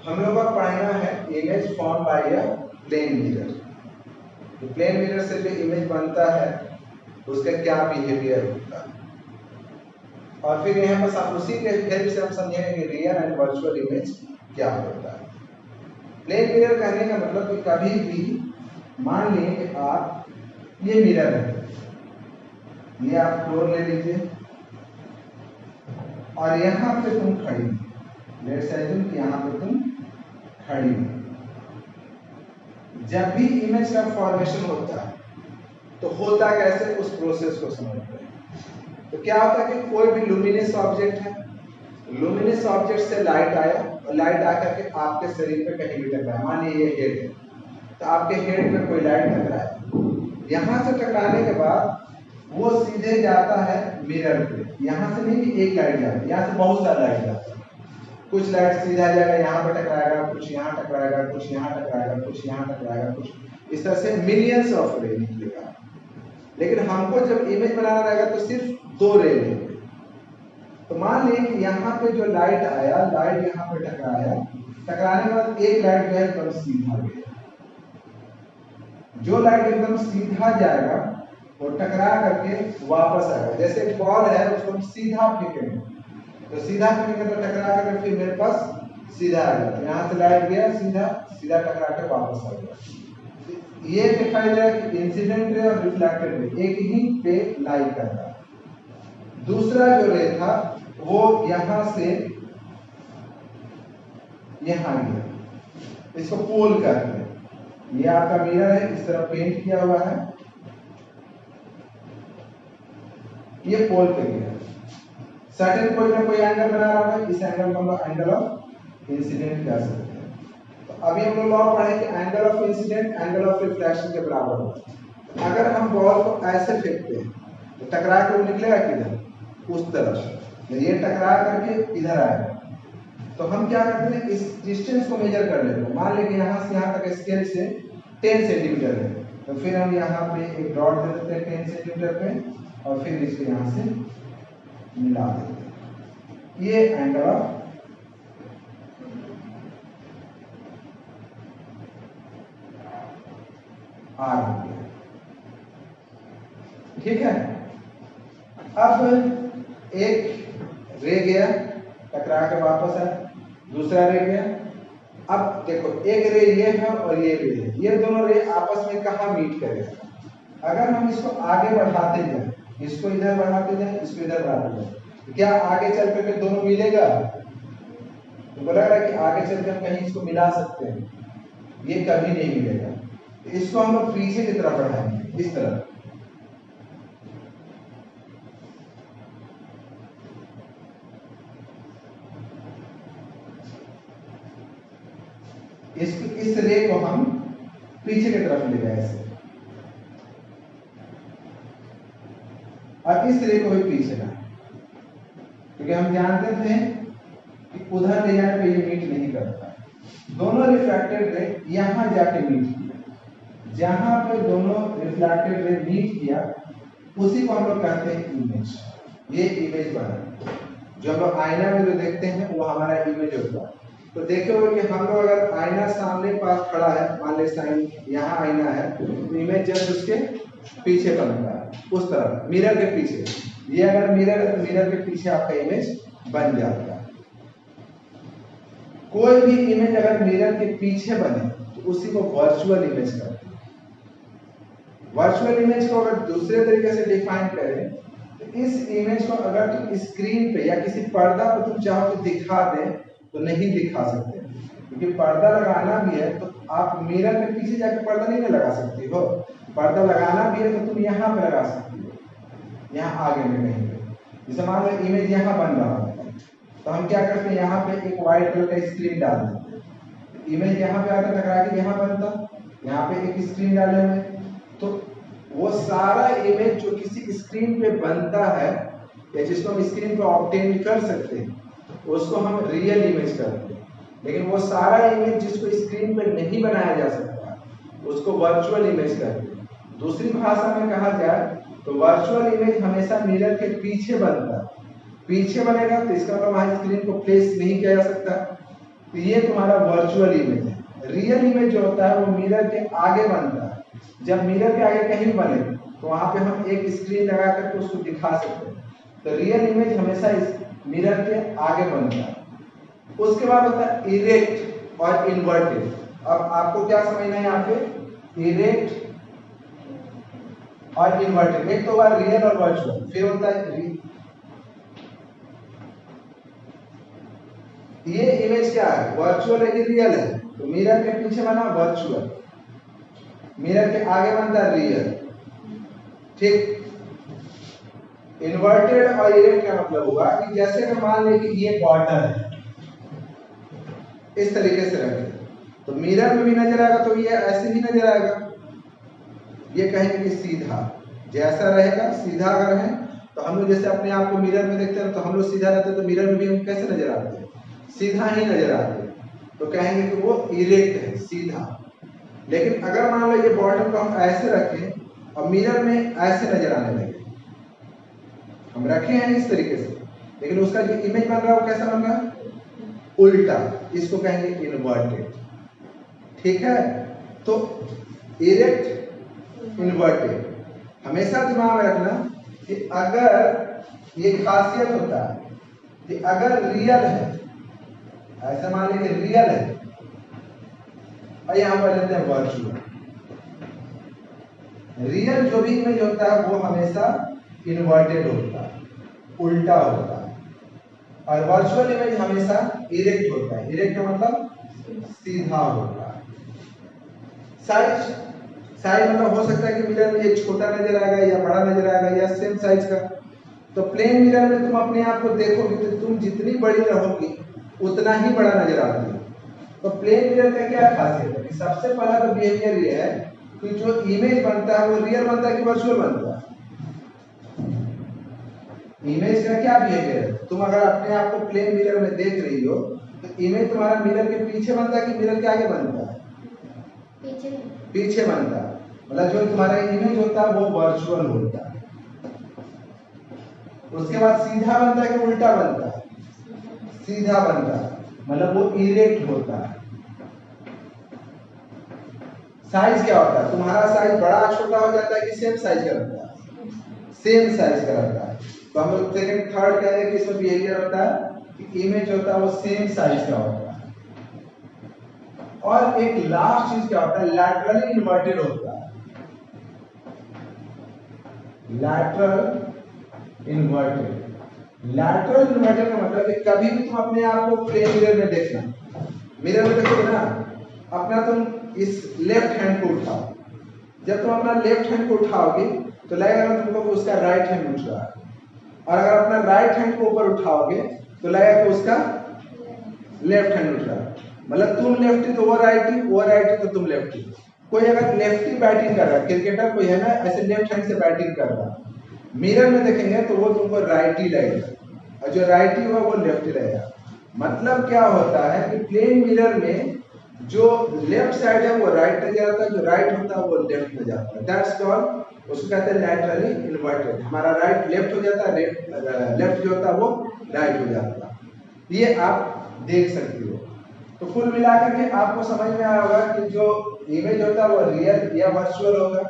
हम लोग का पढ़ना है image form by a plane mirror. तो प्लेन मिरर से जो इमेज बनता है उसका क्या बिहेवियर होता है, और फिर यहाँ पर उसी के हेल्प से हम समझेंगे कि रियल एंड वर्चुअल इमेज क्या होता है। प्लेन मिरर कहने का मतलब कि कभी भी मान लीजिए कि आप ये मिरर है, ये आप फ्लोर ले लीजिए और यहाँ पे तुम खड़ी, लेट्स अज्यूम कि यहाँ पे तुम खड़ी हो। जब भी इमेज का फॉर्मेशन होता है तो होता कैसे, उस प्रोसेस को समझते हैं। तो क्या होता है कि कोई भी लुमिनस ऑब्जेक्ट है, लुमिनस ऑब्जेक्ट से लाइट आया और लाइट आकर के आपके शरीर पे कहीं भी टकराया। मान लीजिए ये हेड है, तो आपके हेड पे कोई लाइट टकराया, यहाँ से टकराने के बाद वो सीधे जाता है मिरर पे। यहाँ से नहीं कि एक लाइट जाता है, यहाँ से बहुत सारा लाइट जाता है। कुछ लाइट सीधा जाएगा, यहाँ पर टकराएगा, कुछ यहाँ टकराएगा, कुछ यहाँ टकराएगा, कुछ यहाँ टकराएगा, कुछ इस तरह से मिलियंस ऑफ रे निकलेगा। लेकिन हमको जब इमेज बनाना रहेगा तो सिर्फ 2 रे लेंगे। तो मान लीजिए कि यहाँ पे जो लाइट आया, लाइट यहाँ पे टकराया, टकराने के बाद एक लाइट जो है एकदम सीधा गया। जो लाइट एकदम सीधा जाएगा वो टकरा करके वापस आएगा। जैसे एक बॉल है, उसको हम सीधा फेंकेंगे, तो सीधा फेंकेंगे तो टकरा करके फिर मेरे पास सीधा आ गया। यहाँ से लाइट गया, सीधा सीधा टकरा कर वापस आ गया। ये दिखाई दे कि इंसिडेंट रे और रिफ्लेक्टेड रे एक ही पे लाई कर रहा है। दूसरा जो रे था वो यहाँ से यहाँ गया, इसको पोल करते हैं। ये आपका मिरर है, इस तरह पेंट किया हुआ है, ये पोल पे गया। सर्टेन कोई ना कोई एंगल बना रहा है, इस एंगल को हम लोग एंगल ऑफ इंसिडेंट कह सकते हैं। तो अभी हम लोग लॉ पढ़े कि angle of incident angle of reflection के बराबर होता है। अगर हम बॉल को ऐसे फेंकते हैं तो टकरा के वो निकलेगा किधर, उस तरफ। ये टकरा करके इधर आएगा। तो हम क्या करते हैं, इस डिस्टेंस को मेजर कर लेते हैं। मान लेंगे यहाँ से यहाँ तक स्केल से 10 सेंटीमीटर है, तो फिर हम यहाँ पे एक डॉट दे देते हैं 10 सेंटीमीटर पे, और फिर इसको यहाँ से मिला देते हैं। ये एंगल ऑफ आर हो गया, ठीक है। अब एक रे गया, टकरा के वापस आया, दूसरा रे गया। अब देखो एक रे ये है और ये रे है, ये दोनों रे आपस में कहाँ मीट करेगा। अगर हम इसको आगे बढ़ाते जाए, इसको इधर बढ़ाते जाए, इसको इधर बढ़ाते जाए, तो क्या आगे चल करके दोनों मिलेगा? तो बोला रहा है कि आगे चल कर कहीं इसको मिला सकते हैं, ये कभी नहीं मिलेगा। तो इसको हम लोग पीछे की तरफ बढ़ाएंगे, इस तरह। इस रे को हम पीछे की तरफ ले गए ऐसे, और इस रे को भी पीछे लाए, क्योंकि हम जानते थे कि उधर ले जाने पे ये मीट नहीं करता। दोनों रिफ्रैक्टेड रे यहाँ जाके मीट किया, जहां पे दोनों रिफ्रैक्टेड रे मीट किया उसी को हम लोग कहते हैं इमेज। ये इमेज बना, जो हम लोग आईना में जो देखते हैं वो हमारा इमेज होता है। तो देखे होंगे कि हम लोग अगर आईना सामने पास खड़ा है, मान ले साइन यहाँ आईना है, तो इमेज जस्ट उसके पीछे बनता है, उस तरह मिरर के पीछे। ये अगर मिरर है तो मिरर के पीछे आपका इमेज बन जाता है। कोई भी इमेज अगर मिरर के पीछे बने तो उसी को वर्चुअल इमेज कहते हैं। वर्चुअल इमेज को अगर दूसरे तरीके से डिफाइन करें तो इस इमेज को अगर तुम स्क्रीन पे या किसी पर्दा पर तुम चाहो तो दिखा दें तो नहीं दिखा सकते, क्योंकि पर्दा लगाना भी है तो आप मिरर के पीछे जाकर पर्दा नहीं लगा सकती हो। पर्दा लगाना भी है तो तुम यहाँ पे लगा सकती हो, यहाँ आगे में कहीं पे। जैसे मान लो इमेज यहाँ बन रहा है, तो हम क्या करते हैं, यहाँ पे एक व्हाइट कलर का स्क्रीन डाल देते हैं। इमेज यहाँ पे आकर टकरा के यहाँ बनता, यहाँ पे एक स्क्रीन डाले हुए, तो वो सारा इमेज जो किसी स्क्रीन पे बनता है या जिसको हम स्क्रीन पे ऑब्टेन कर सकते हैं उसको हम रियल इमेज करते हैं। लेकिन वो सारा इमेज जिसको स्क्रीन पे नहीं बनाया जा सकता उसको वर्चुअल इमेज करते हैं। दूसरी भाषा में कहा जाए तो वर्चुअल इमेज हमेशा मिरर के पीछे बनता है। पीछे बनेगा तो इसका मतलब वहां स्क्रीन को प्लेस नहीं किया जा सकता, तो ये तुम्हारा वर्चुअल इमेज है। रियल इमेज जो होता है वो मिरर के आगे बनता है। जब मिरर के आगे कहीं बने तो वहां पे हम एक स्क्रीन लगा करके उसको दिखा सकते हैं। तो रियल इमेज हमेशा इस मिरर के आगे बनता है। उसके बाद होता है इरेक्ट और इन्वर्टेड। अब आपको क्या समझना है यहाँ पे, इरेक्ट और इन्वर्टेड। एक तो हुआ रियल और वर्चुअल, फिर होता है ये इमेज क्या है, वर्चुअल है कि रियल है। तो मिरर के पीछे बना वर्चुअल, मिरर के आगे बनता है रियल, ठीक। इन्वर्टेड और इरेक्ट का मतलब हुआ कि जैसे अगर मान लें कि ये बॉर्डर है, इस तरीके से रखें तो मिरर में भी नजर आएगा, तो ये ऐसे ही नजर आएगा। ये कहेंगे कि सीधा, जैसा रहेगा सीधा अगर है तो हम लोग जैसे अपने आप को मिरर में देखते हैं तो हम लोग सीधा रहते हैं, तो मिरर में भी हम कैसे नजर आते हैं, सीधा ही नजर आते हैं। तो कहेंगे कि वो इरेक्ट है, सीधा। लेकिन अगर मान लो ये बॉर्डर को हम ऐसे रखें और मिरर में ऐसे नजर आने लगे, हम रखे हैं इस तरीके से, लेकिन उसका जो इमेज बन रहा है वो कैसा बन रहा है, उल्टा। इसको कहेंगे इन्वर्टेड, ठीक है। तो इरेक्ट, इन्वर्टेड, हमेशा दिमाग में रखना कि अगर ये खासियत होता है कि अगर रियल है, ऐसा मान लीजिए रियल है, और यहां पर लेते हैं वर्चुअल। रियल जो भी इमेज होता है वो हमेशा इन्वर्टेड होता है, उल्टा होता है, और वर्चुअल इमेज हमेशा इरेक्ट होता है। इरेक्ट का मतलब सीधा होता है। साइज, साइज मतलब हो सकता है कि मिरर में ये छोटा नजर आएगा या बड़ा नजर आएगा या सेम साइज का। तो प्लेन मिरर में तुम अपने आप को देखोगे तो तुम जितनी बड़ी रहोगी उतना ही बड़ा नजर आती है। तो प्लेन मिरर का क्या खासियत है, सबसे पहला तो बिहेवियर ये है कि जो इमेज बनता है वो रियल बनता है कि वर्चुअल बनता है। इमेज का क्या बिहेवियर है, तुम अगर अपने आप को प्लेन मिरर में देख रही हो तो इमेज तुम्हारा मिरर के पीछे बनता है कि मिरर के आगे बनता है, पीछे बनता है। मतलब जो तुम्हारा इमेज होता है वो वर्चुअल होता है। उसके बाद सीधा बनता है कि उल्टा बनता है, सीधा बनता है, मतलब वो इरेक्ट होता है। साइज क्या होता है, तुम्हारा साइज बड़ा छोटा हो जाता है कि सेम साइज का रहता है, सेम साइज का रहता है। तो हम लोग सेकंड थर्ड कह रहे हैं कि इसमें बिहेवियर होता है कि इमेज होता है वो सेम साइज का होता है। और एक लास्ट चीज क्या होता है, लैटरली इन्वर्टेड होता है। लैटरल इन्वर्टेड, लैटरल इन्वर्टेड का मतलब कि कभी भी तुम अपने आप को प्लेन मिरर में देखना, मिरर में देखोगे ना, अपना तुम इस लेफ्ट हैंड को उठाओ। जब तुम अपना लेफ्ट हैंड को उठाओगे तो लगेगा तुमको कि उसका राइट हैंड उठ रहा है, और अगर अपना राइट हैंड को ऊपर उठाओगे तो लगेगा कि उसका लेफ्ट हैंड उठ रहा है। मतलब तुम लेफ्टी तो वो राइटी, वो राइटी तो तुम लेफ्टी। कोई अगर लेफ्टी बैटिंग कर रहा है, क्रिकेटर कोई है ना ऐसे लेफ्ट हैंड से बैटिंग कर रहा है, मिरर में देखेंगे तो वो तुमको राइटी लगेगा, और जो राइटी होगा वो लेफ्टी लगेगा। मतलब क्या होता है कि प्लेन मिरर में जो लेफ्ट साइड है वो राइट नजर आता है, जो राइट होता है वो लेफ्ट नजर आता है। दैट्स कॉल्ड, उसको कहते हैं लैटरली इन्वर्टेड। हमारा राइट लेफ्ट हो जाता है, लेफ्ट जो होता है वो राइट हो जाता है। ये आप देख सकते हो। तो कुल मिलाकर के आपको समझ में आया होगा कि जो इमेज होता है वो रियल या वर्चुअल होगा।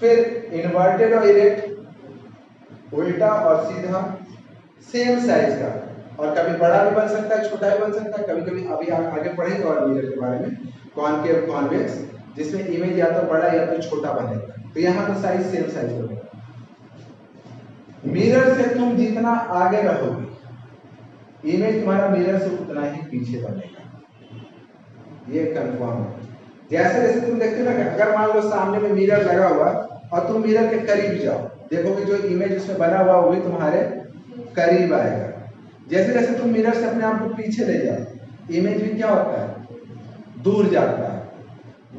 फिर इन्वर्टेड और इरेक्ट, उल्टा और सीधा, सेम साइज का, और कभी बड़ा भी बन सकता है, छोटा भी बन सकता है। कभी कभी अभी आगे पढ़ेंगे और मिरर के बारे में, कॉनकेव कॉन्वेक्स, जिसमें इमेज या तो बड़ा या तो छोटा बनेगा। तो यहाँ तो साइज सेम साइज होगा। मिरर से तुम जितना आगे रहोगे इमेज तुम्हारा मिरर से उतना ही पीछे बनेगा, ये कंफर्म है। जैसे जैसे तुम देखते हो ना, अगर मान लो सामने में मिरर लगा हुआ और तुम मिरर के करीब जाओ, देखोगे जो इमेज उसमें बना हुआ वो भी तुम्हारे करीब आएगा। जैसे जैसे तुम मिरर से अपने आप को पीछे ले जाओ, इमेज भी क्या होता है, दूर जाता है।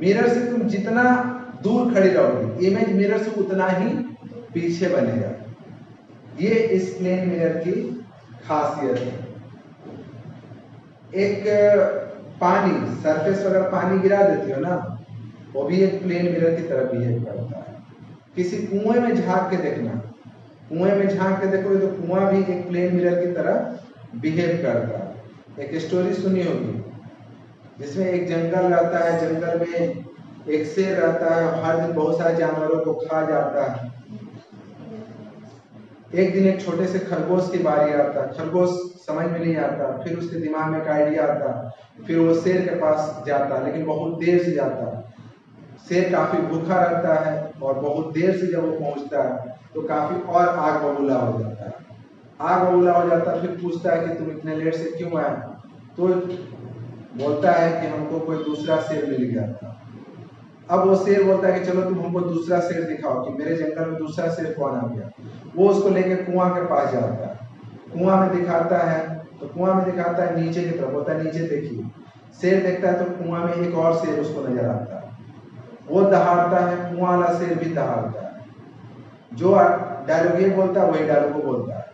मिरर से तुम जितना दूर खड़ी रहोगे इमेज मिरर से उतना ही पीछे बनेगा। ये इस प्लेन मिरर की खासियत है। एक पानी सरफेस पर अगर पानी गिरा देती हो ना, वो भी एक प्लेन मिरर की तरह बिहेव करता है। किसी कुएं में झांक के देखना, कुएं में झांक के देखोगे तो कुआं भी एक प्लेन मिरर की तरह बिहेव करता है। एक स्टोरी सुनी होगी जिसमें एक जंगल रहता है, जंगल में एक शेर रहता है, हर दिन बहुत सारे जानवरों को खा जाता है। एक दिन एक छोटे से खरगोश की बारी आता है, खरगोश समझ में नहीं आता, फिर उसके दिमाग में एक आइडिया आता, फिर वो शेर के पास जाता है, लेकिन बहुत देर से जाता है। शेर काफी भूखा रहता है और बहुत देर से जब वो पहुंचता है तो काफी और आग बबूला हो जाता है। आग बबूला हो जाता है, फिर पूछता है कि तुम इतने लेट से क्यों आए? तो बोलता है कि हमको कोई दूसरा शेर मिल गया था। अब वो शेर बोलता है कि चलो तुम हमको दूसरा शेर दिखाओ कि मेरे जंगल में दूसरा शेर कौन आ गया। वो उसको लेके कुआं के पास जाता है, कुआं में दिखाता है, तो कुआं में दिखाता है नीचे की तरफ, बोलता है नीचे देखिए। शेर देखता है तो कुआं में एक और शेर उसको नजर आता है, वो दहाड़ता है, कुआं वाला शेर भी दहाड़ता है। जो डायलॉग ये बोलता है वही डायलॉग वो बोलता है।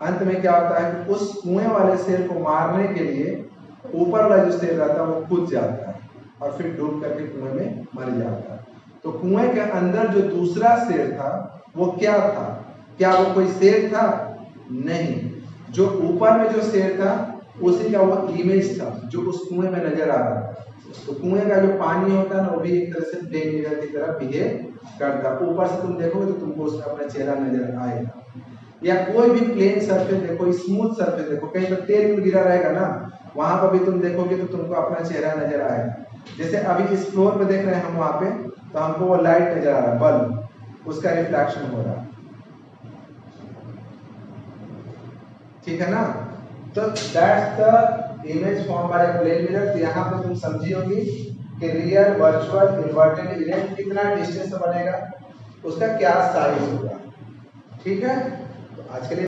अंत में क्या होता है कि उस कुएं वाले शेर को मारने के लिए ऊपर वाला जो शेर रहता है वो कूद जाता है और फिर डूब करके कुएं में मर जाता है। तो कुएं के अंदर जो दूसरा शेर था वो क्या था? क्या वो कोई शेर था? नहीं, जो ऊपर में जो शेर था उसी का वो इमेज था जो उस कुएं में नजर आ रहा था। तो कुएं का जो पानी होता है ना वो भी एक तरह से प्लेन मिरर की तरह बिहेव करता है। ऊपर से तुम देखोगे तो तुमको उसका अपना चेहरा नजर आएगा। या कोई भी प्लेन सरफेस देखो, स्मूथ सरफेस देखो, कहीं पर तेल गिरा रहेगा ना, वहां पर भी तुम देखोगे तो तुमको अपना चेहरा नजर आएगा। जैसे अभी इस फ्लोर पे देख रहे हैं हम, वहां पे तो हमको वो लाइट नजर आ रहा है, बल्ब, उसका रिफ्लेक्शन हो रहा है, ठीक है ना? तो that's the image form by plane mirror. तो यहाँ पे तुम समझी होगी कि रियल, वर्चुअल, इन्वर्टेड इमेज कितना डिस्टेंस से बनेगा, उसका क्या साइज होगा, ठीक है? तो आज के लिए